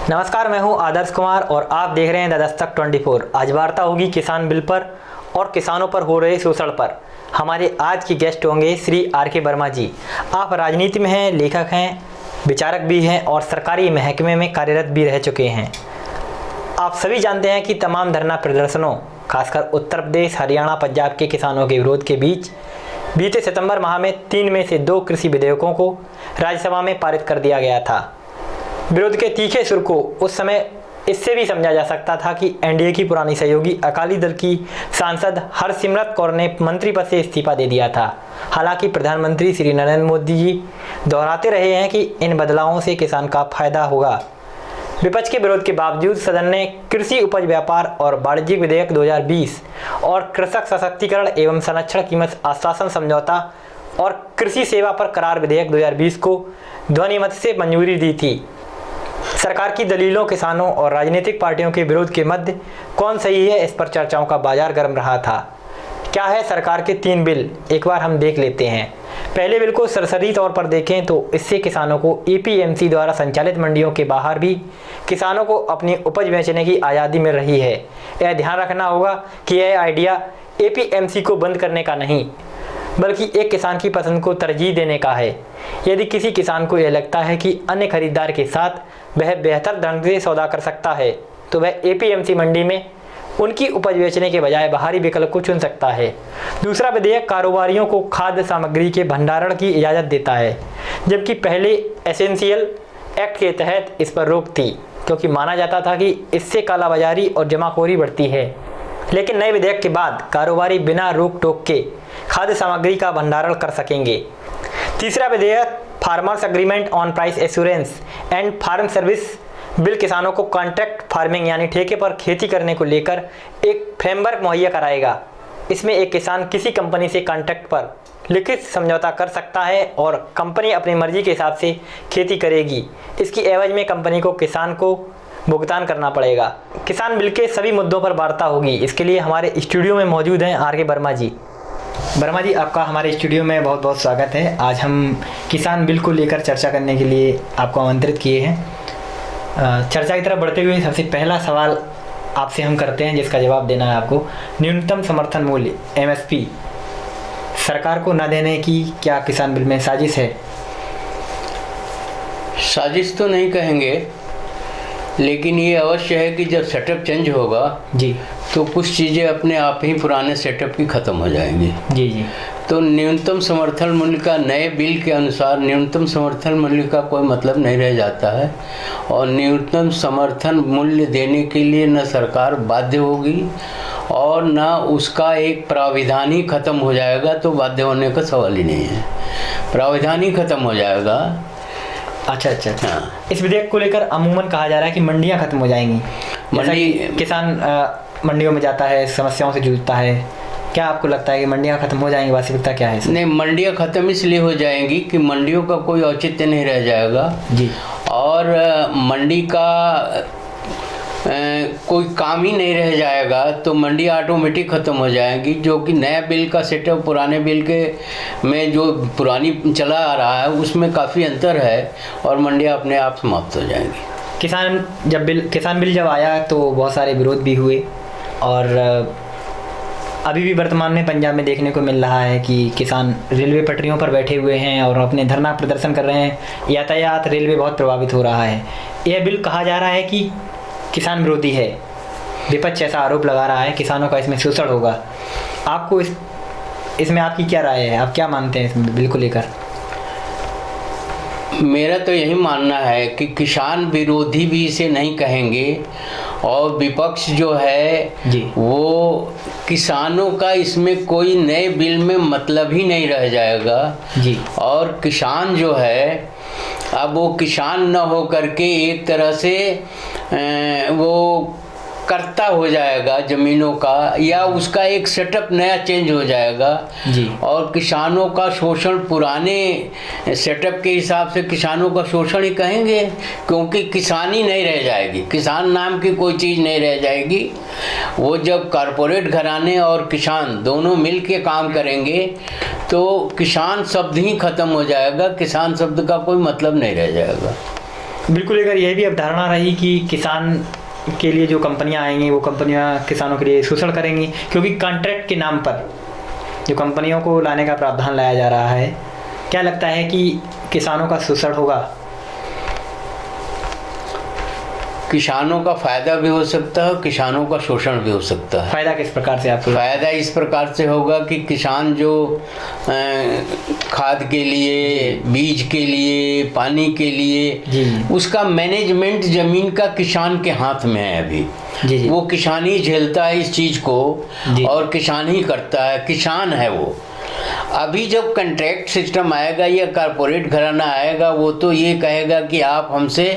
नमस्कार, मैं हूं आदर्श कुमार और आप देख रहे हैं द दस्तक 24। आज वार्ता होगी किसान बिल पर और किसानों पर हो रहे शोषण पर। हमारे आज के गेस्ट होंगे श्री आर.के. वर्मा जी। आप राजनीति में हैं, लेखक हैं, विचारक भी हैं और सरकारी महकमे में कार्यरत भी रह चुके हैं। आप सभी जानते हैं कि तमाम धरना प्रदर्शनों, खासकर उत्तर प्रदेश, हरियाणा, पंजाब के किसानों के विरोध के बीच बीते सितंबर माह में 3 में से 2 कृषि विधेयकों को राज्यसभा में पारित कर दिया गया था। विरोध के तीखे सुर को उस समय इससे भी समझा जा सकता था कि एनडीए की पुरानी सहयोगी अकाली दल की सांसद हरसिमरत कौर ने मंत्री पद से इस्तीफा दे दिया था। हालांकि प्रधानमंत्री श्री नरेंद्र मोदी जी दोहराते रहे हैं कि इन बदलावों से किसान का फायदा होगा। विपक्ष के विरोध के बावजूद सदन ने कृषि उपज व्यापार और वाणिज्यिक विधेयक 2020 और कृषक सशक्तिकरण एवं संरक्षण कीमत आश्वासन समझौता और कृषि सेवा पर करार विधेयक 2020 को ध्वनिमत से मंजूरी दी थी। सरकार की दलीलों, किसानों और राजनीतिक पार्टियों के विरोध के मध्य कौन सही है, इस पर चर्चाओं का बाजार गर्म रहा था। क्या है सरकार के 3 बिल, एक बार हम देख लेते हैं। पहले बिल को सरसरी तौर पर देखें तो इससे किसानों को एपीएमसी द्वारा संचालित मंडियों के बाहर भी किसानों को अपनी उपज बेचने की आज़ादी मिल रही है। यह ध्यान रखना होगा कि यह आइडिया एपीएमसी को बंद करने का नहीं, बल्कि एक किसान की पसंद को तरजीह देने का है। यदि किसी किसान को यह लगता है कि अन्य खरीदार के साथ वह बेहतर ढंग से सौदा कर सकता है, तो वह एपीएमसी मंडी में उनकी उपज बेचने के बजाय बाहरी विकल्प को चुन सकता है। दूसरा विधेयक कारोबारियों को खाद्य सामग्री के भंडारण की इजाज़त देता है, जबकि पहले एसेंशियल एक्ट के तहत इस पर रोक थी, क्योंकि माना जाता था कि इससे कालाबाजारी और जमाखोरी बढ़ती है। लेकिन नए विधेयक के बाद कारोबारी बिना रोक टोक के खाद्य सामग्री का भंडारण कर सकेंगे। तीसरा विधेयक farmers agreement on price assurance and farm service bill किसानों को कॉन्ट्रैक्ट फार्मिंग यानी ठेके पर खेती करने को लेकर एक फ्रेमवर्क मुहैया कराएगा। इसमें एक किसान किसी कंपनी से कॉन्ट्रैक्ट पर लिखित समझौता कर सकता है और कंपनी अपनी मर्जी के हिसाब से खेती करेगी। इसकी एवज में कंपनी को किसान को भुगतान करना पड़ेगा। किसान बिल के सभी मुद्दों पर वार्ता होगी। इसके लिए हमारे स्टूडियो में मौजूद हैं आर.के. वर्मा जी। वर्मा जी, आपका हमारे स्टूडियो में बहुत बहुत स्वागत है। आज हम किसान बिल को लेकर चर्चा करने के लिए आपको आमंत्रित किए हैं। चर्चा की तरफ बढ़ते हुए सबसे पहला सवाल आपसे हम करते हैं, जिसका जवाब देना है आपको। न्यूनतम समर्थन मूल्य एमएसपी सरकार को न देने की क्या किसान बिल में साजिश है? साजिश तो नहीं कहेंगे, लेकिन ये अवश्य है कि जब सेटअप चेंज होगा जी, तो कुछ चीज़ें अपने आप ही पुराने सेटअप की ख़त्म हो जाएंगी। जी जी। तो न्यूनतम समर्थन मूल्य का नए बिल के अनुसार न्यूनतम समर्थन मूल्य का कोई मतलब नहीं रह जाता है, और न्यूनतम समर्थन मूल्य देने के लिए न सरकार बाध्य होगी और न उसका एक प्राविधान ही ख़त्म हो जाएगा, तो बाध्य होने का सवाल ही नहीं है। प्राविधान ही ख़त्म हो जाएगा। अच्छा। हाँ। इस विधेयक को लेकर अमूमन कहा जा रहा है कि मंडियां खत्म हो जाएंगी। मंडी किसान मंडियों में जाता है, समस्याओं से जूझता है। क्या आपको लगता है कि मंडियां खत्म हो जाएंगी? वास्तविकता क्या है? नहीं, मंडियां खत्म इसलिए हो जाएंगी कि मंडियों का कोई औचित्य नहीं रह जाएगा जी, और मंडी का कोई काम ही नहीं रह जाएगा, तो मंडी ऑटोमेटिक ख़त्म हो जाएंगी। जो कि नया बिल का सेटअप पुराने बिल के में जो पुरानी चला आ रहा है उसमें काफ़ी अंतर है, और मंडियां अपने आप समाप्त हो जाएंगी। किसान बिल जब आया तो बहुत सारे विरोध भी हुए, और अभी भी वर्तमान में पंजाब में देखने को मिल रहा है कि किसान रेलवे पटरियों पर बैठे हुए हैं और अपने धरना प्रदर्शन कर रहे हैं। यातायात, रेलवे बहुत प्रभावित हो रहा है। यह बिल कहा जा रहा है कि किसान विरोधी है। विपक्ष ऐसा आरोप लगा रहा है किसानों का इसमें शोषण होगा। आपको इसमें आपकी क्या राय है? आप क्या मानते हैं इस बिल को लेकर? मेरा तो यही मानना है कि किसान विरोधी भी इसे नहीं कहेंगे, और विपक्ष जो है जी, वो किसानों का इसमें कोई नए बिल में मतलब ही नहीं रह जाएगा जी। और किसान जो है अब वो किसान न हो करके एक तरह से वो कर्ता हो जाएगा ज़मीनों का, या उसका एक सेटअप नया चेंज हो जाएगा जी। और किसानों का शोषण पुराने सेटअप के हिसाब से किसानों का शोषण ही कहेंगे, क्योंकि किसानी नहीं रह जाएगी, किसान नाम की कोई चीज़ नहीं रह जाएगी। वो जब कॉरपोरेट घराने और किसान दोनों मिल के काम करेंगे तो किसान शब्द ही ख़त्म हो जाएगा, किसान शब्द का कोई मतलब नहीं रह जाएगा। बिल्कुल, अगर ये भी अवधारणा रही कि किसान के लिए जो कंपनियां आएंगी वो कंपनियां किसानों के लिए शोषण करेंगी, क्योंकि कॉन्ट्रैक्ट के नाम पर जो कंपनियों को लाने का प्रावधान लाया जा रहा है, क्या लगता है कि किसानों का शोषण होगा? किसानों का फायदा भी हो सकता है, किसानों का शोषण भी हो सकता है। फायदा किस प्रकार से आपको? फायदा इस प्रकार से होगा कि किसान जो खाद के लिए, बीज के लिए, पानी के लिए, उसका मैनेजमेंट जमीन का किसान के हाथ में है अभी। जी। वो किसान ही झेलता है इस चीज को और किसान ही करता है, किसान है वो। अभी जब कॉन्ट्रैक्ट सिस्टम आएगा या कारपोरेट घराना आएगा, वो तो ये कहेगा कि आप हमसे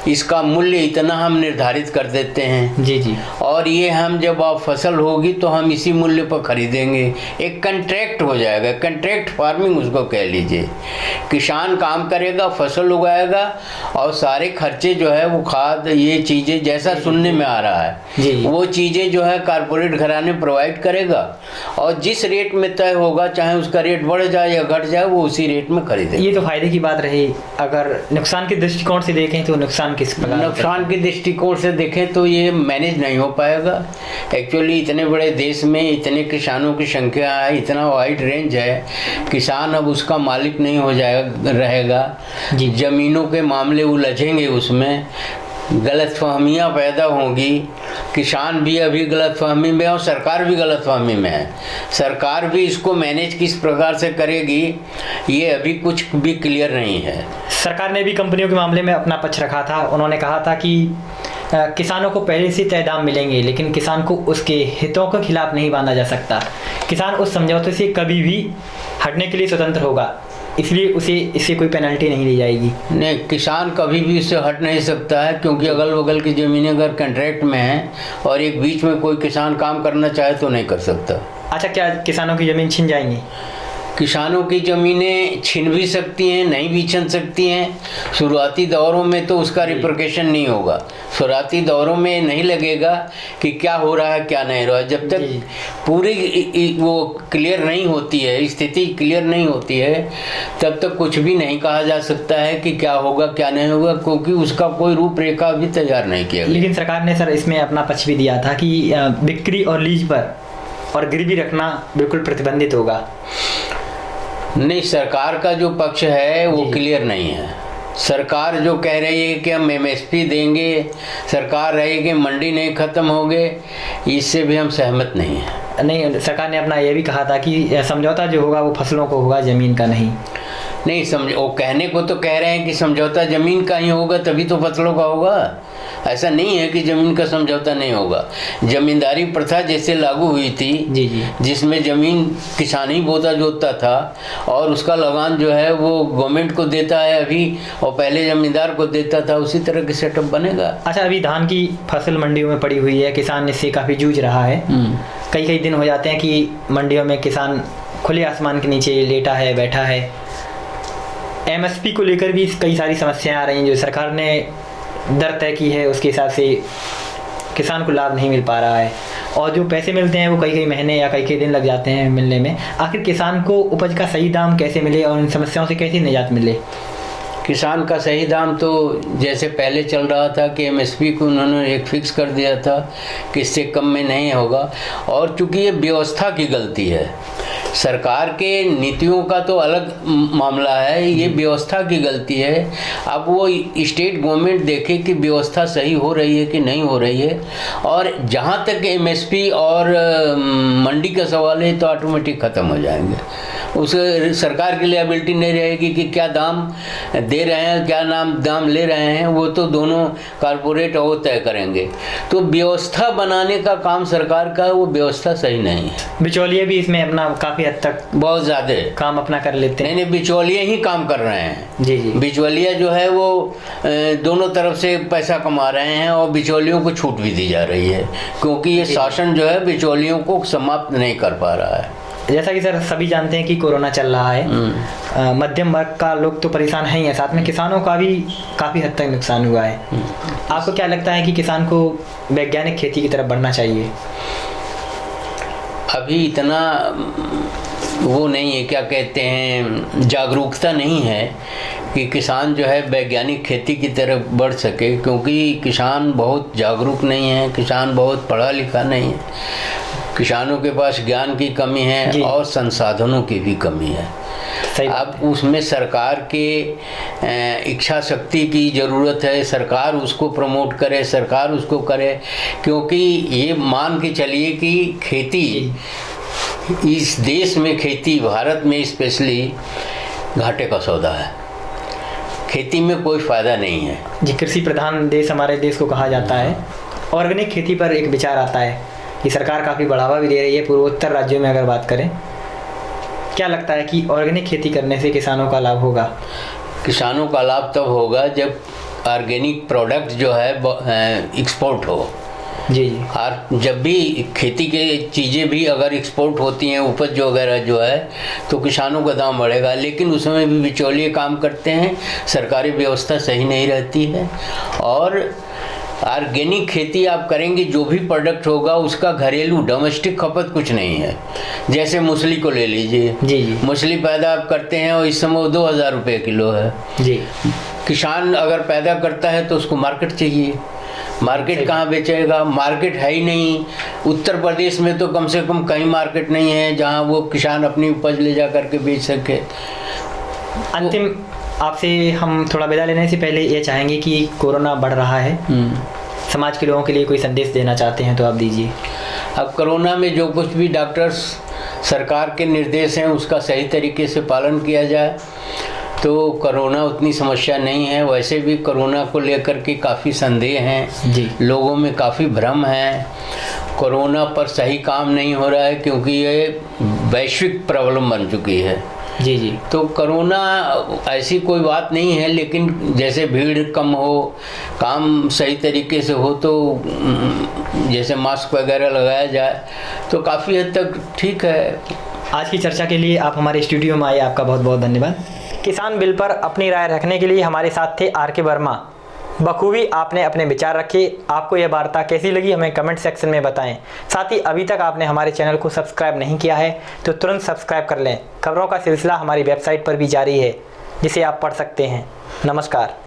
इसका मूल्य इतना हम निर्धारित कर देते हैं जी, और ये हम जब आप फसल होगी तो हम इसी मूल्य पर खरीदेंगे। एक कॉन्ट्रैक्ट हो जाएगा, कॉन्ट्रैक्ट फार्मिंग उसको कह लीजिए। किसान काम करेगा, फसल उगाएगा और सारे खर्चे जो है वो खाद, ये चीज़ें जैसा सुनने में आ रहा है वो चीज़ें जो है कारपोरेट घराने प्रोवाइड करेगा और जिस रेट में तय होगा, चाहे उसका रेट बढ़ जाए या घट जाए, वो उसी रेट में खरीदेगा। ये तो फायदे की बात रही। अगर नुकसान के दृष्टिकोण से देखें तो नुकसान किस प्रकार? नुकसान के दृष्टिकोण से देखें तो ये मैनेज नहीं हो पाएगा। एक्चुअली इतने बड़े देश में इतने किसानों की संख्या है, इतना वाइड रेंज है, किसान अब उसका मालिक नहीं हो जाएगा, रहेगा। जमीनों के मामले उलझेंगे, उसमें गलतफहमियाँ पैदा होंगी। किसान भी अभी गलतफहमी में और सरकार भी गलतफहमी में है। सरकार भी इसको मैनेज किस प्रकार से करेगी, ये अभी कुछ भी क्लियर नहीं है। सरकार ने भी कंपनियों के मामले में अपना पक्ष रखा था। उन्होंने कहा था कि किसानों को पहले से तय दाम मिलेंगे, लेकिन किसान को उसके हितों के खिलाफ नहीं बांधा जा सकता। किसान उस समझौते से कभी भी हटने के लिए स्वतंत्र होगा, इसलिए उसे इससे कोई पेनल्टी नहीं दी जाएगी। नहीं, किसान कभी भी इससे हट नहीं सकता है, क्योंकि अगल बगल की ज़मीनें अगर कॉन्ट्रैक्ट में हैं और एक बीच में कोई किसान काम करना चाहे तो नहीं कर सकता। अच्छा, क्या किसानों की ज़मीन छिन जाएंगी? किसानों की ज़मीनें छिन भी सकती हैं, नहीं भी छिन सकती हैं। शुरुआती दौरों में तो उसका रिप्रिकेशन नहीं होगा, शुरुआती दौरों में नहीं लगेगा कि क्या हो रहा है क्या नहीं हो रहा है। जब तक पूरी वो क्लियर नहीं होती है, स्थिति क्लियर नहीं होती है, तब तक कुछ भी नहीं कहा जा सकता है कि क्या होगा क्या नहीं होगा, क्योंकि उसका कोई रूपरेखा अभी तैयार नहीं किया गया। लेकिन सरकार ने सर इसमें अपना पक्ष भी दिया था कि बिक्री और लीज पर और गिरवी रखना बिल्कुल प्रतिबंधित होगा। नहीं, सरकार का जो पक्ष है वो क्लियर नहीं है। सरकार जो कह रही है कि हम एमएसपी देंगे, सरकार रही कि मंडी नहीं ख़त्म हो गए, इससे भी हम सहमत नहीं हैं। नहीं, सरकार ने अपना ये भी कहा था कि समझौता जो होगा वो फसलों को होगा, ज़मीन का नहीं। नहीं, वो कहने को तो कह रहे हैं कि समझौता ज़मीन का ही होगा, तभी तो फसलों का होगा। ऐसा नहीं है कि ज़मीन का समझौता नहीं होगा। ज़मींदारी प्रथा जैसे लागू हुई थी, जिसमें ज़मीन किसान ही बोता जोतता था और उसका लगान जो है वो गवर्नमेंट को देता है अभी, और पहले ज़मींदार को देता था, उसी तरह के सेटअप बनेगा। अच्छा, अभी धान की फसल मंडियों में पड़ी हुई है, किसान इससे काफ़ी जूझ रहा है। कई दिन हो जाते हैं कि मंडियों में किसान खुले आसमान के नीचे लेटा है, बैठा है। एमएसपी को लेकर भी कई सारी समस्याएं आ रही हैं। जो सरकार ने दर तय की है उसके हिसाब से किसान को लाभ नहीं मिल पा रहा है, और जो पैसे मिलते हैं वो कई महीने या कई दिन लग जाते हैं मिलने में। आखिर किसान को उपज का सही दाम कैसे मिले और इन समस्याओं से कैसे निजात मिले? किसान का सही दाम तो जैसे पहले चल रहा था कि एमएसपी को उन्होंने एक फिक्स कर दिया था कि इससे कम में नहीं होगा, और चूंकि ये व्यवस्था की गलती है, सरकार के नीतियों का तो अलग मामला है, ये व्यवस्था की गलती है। अब वो स्टेट गवर्नमेंट देखे कि व्यवस्था सही हो रही है कि नहीं हो रही है, और जहाँ तक एमएसपी और मंडी का सवाल है तो ऑटोमेटिक ख़त्म हो जाएंगे। उस सरकार की लिएबिलिटी नहीं रहेगी कि क्या दाम दे रहे हैं, क्या दाम ले रहे हैं, वो तो दोनों कारपोरेट और तय करेंगे। तो व्यवस्था बनाने का काम सरकार का, वो व्यवस्था सही नहीं है। बिचौलिए भी इसमें अपना काफ़ी हद तक बहुत ज़्यादा काम अपना कर लेते हैं। नहीं, बिचौलिए ही काम कर रहे हैं। जी। बिचौलिया जो है वो दोनों तरफ से पैसा कमा रहे हैं और बिचौलियों को छूट भी दी जा रही है, क्योंकि ये शासन जो है बिचौलियों को समाप्त नहीं कर पा रहा है। जैसा कि सर सभी जानते हैं कि कोरोना चल रहा है, मध्यम वर्ग का लोग तो परेशान है ही है, साथ में किसानों का भी काफ़ी हद तक नुकसान हुआ है। आपको क्या लगता है कि किसान को वैज्ञानिक खेती की तरफ बढ़ना चाहिए? अभी इतना वो नहीं है, क्या कहते हैं, जागरूकता नहीं है कि किसान जो है वैज्ञानिक खेती की तरफ बढ़ सके, क्योंकि किसान बहुत जागरूक नहीं है, किसान बहुत पढ़ा लिखा नहीं है, किसानों के पास ज्ञान की कमी है और संसाधनों की भी कमी है। अब उसमें सरकार के इच्छा शक्ति की ज़रूरत है, सरकार उसको प्रमोट करे, सरकार उसको करे, क्योंकि ये मान के चलिए कि खेती इस देश में, खेती भारत में स्पेशली घाटे का सौदा है, खेती में कोई फ़ायदा नहीं है जी। कृषि प्रधान देश हमारे देश को कहा जाता है। ऑर्गेनिक खेती पर एक विचार आता है कि सरकार काफ़ी बढ़ावा भी दे रही है पूर्वोत्तर राज्यों में। अगर बात करें, क्या लगता है कि ऑर्गेनिक खेती करने से किसानों का लाभ होगा? किसानों का लाभ तब होगा जब ऑर्गेनिक प्रोडक्ट जो है एक्सपोर्ट हो। जी। और जब भी खेती के चीज़ें भी अगर एक्सपोर्ट होती हैं, उपज वगैरह जो है, तो किसानों का दाम बढ़ेगा। लेकिन उसमें भी बिचौलिए काम करते हैं, सरकारी व्यवस्था सही नहीं रहती है। और ऑर्गेनिक खेती आप करेंगे, जो भी प्रोडक्ट होगा उसका घरेलू डोमेस्टिक खपत कुछ नहीं है। जैसे मूसली को ले लीजिए जी। मूसली पैदा आप करते हैं और इस समय 2000 रुपये किलो है जी। किसान अगर पैदा करता है तो उसको मार्केट चाहिए, मार्केट कहाँ बेचेगा? मार्केट है ही नहीं। उत्तर प्रदेश में तो कम से कम कहीं मार्केट नहीं है जहाँ वो किसान अपनी उपज ले जा करके बेच सके। अंतिम आपसे हम थोड़ा विदा लेने से पहले ये चाहेंगे कि कोरोना बढ़ रहा है, समाज के लोगों के लिए कोई संदेश देना चाहते हैं तो आप दीजिए। अब कोरोना में जो कुछ भी डॉक्टर्स सरकार के निर्देश हैं उसका सही तरीके से पालन किया जाए तो कोरोना उतनी समस्या नहीं है। वैसे भी कोरोना को लेकर के काफ़ी संदेह हैं जी, लोगों में काफ़ी भ्रम है। कोरोना पर सही काम नहीं हो रहा है क्योंकि ये वैश्विक प्रॉब्लम बन चुकी है जी जी। तो कोरोना ऐसी कोई बात नहीं है, लेकिन जैसे भीड़ कम हो, काम सही तरीके से हो, तो जैसे मास्क वगैरह लगाया जाए तो काफ़ी हद तक ठीक है। आज की चर्चा के लिए आप हमारे स्टूडियो में आए, आपका बहुत बहुत धन्यवाद। किसान बिल पर अपनी राय रखने के लिए हमारे साथ थे आर के वर्मा। बखूबी आपने अपने विचार रखे। आपको यह वार्ता कैसी लगी हमें कमेंट सेक्शन में बताएं। साथ ही अभी तक आपने हमारे चैनल को सब्सक्राइब नहीं किया है तो तुरंत सब्सक्राइब कर लें। खबरों का सिलसिला हमारी वेबसाइट पर भी जारी है जिसे आप पढ़ सकते हैं। नमस्कार।